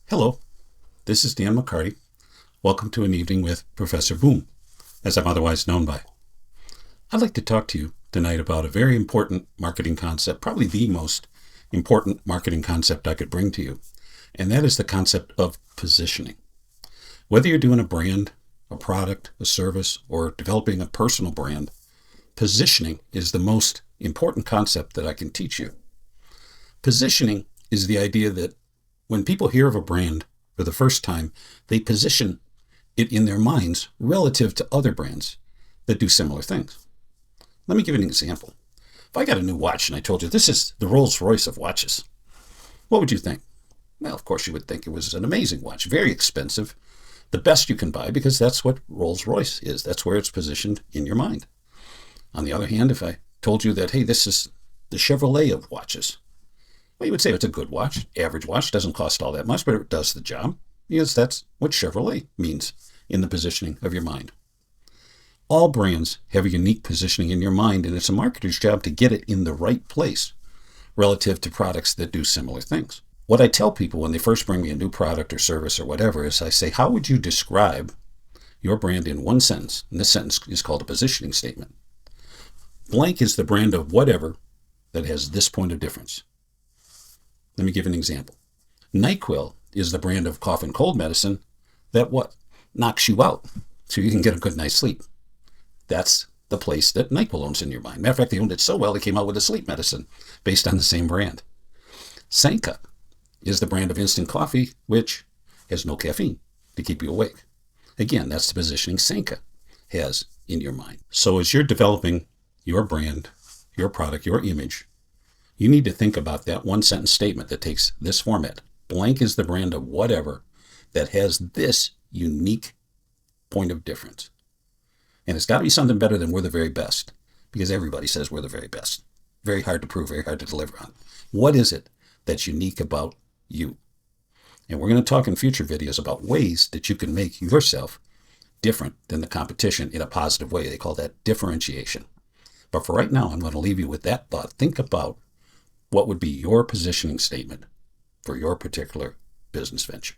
Hello, this is Dan McCarty. Welcome to an evening with Professor Boom, as I'm otherwise known by. I'd like to talk to you tonight about a very important marketing concept, probably the most important marketing concept I could bring to you, and that is the concept of positioning. Whether you're doing a brand, a product, a service, or developing a personal brand, positioning is the most important concept that I can teach you. Positioning is the idea that when people hear of a brand for the first time, they position it in their minds relative to other brands that do similar things. Let me give you an example. If I got a new watch and I told you this is the Rolls-Royce of watches, what would you think? Well, of course you would think it was an amazing watch, very expensive, the best you can buy, because that's what Rolls-Royce is. That's where it's positioned in your mind. On the other hand, if I told you that, hey, this is the Chevrolet of watches, well, you would say it's a good watch, average watch, doesn't cost all that much, but it does the job, because that's what Chevrolet means in the positioning of your mind. All brands have a unique positioning in your mind, and it's a marketer's job to get it in the right place relative to products that do similar things. What I tell people when they first bring me a new product or service or whatever is I say, how would you describe your brand in one sentence? And this sentence is called a positioning statement. Blank is the brand of whatever that has this point of difference. Let me give an example. NyQuil is the brand of cough and cold medicine that knocks you out so you can get a good night's sleep. That's the place that NyQuil owns in your mind. Matter of fact, they owned it so well they came out with a sleep medicine based on the same brand. Sanka is the brand of instant coffee which has no caffeine to keep you awake. Again, that's the positioning Sanka has in your mind. So as you're developing your brand, your product, your image, you need to think about that one sentence statement that takes this format. Blank is the brand of whatever that has this unique point of difference. And it's got to be something better than we're the very best, because everybody says we're the very best. Very hard to prove, very hard to deliver on. What is it that's unique about you? And we're going to talk in future videos about ways that you can make yourself different than the competition in a positive way. They call that differentiation. But for right now, I'm going to leave you with that thought. Think about what would be your positioning statement for your particular business venture.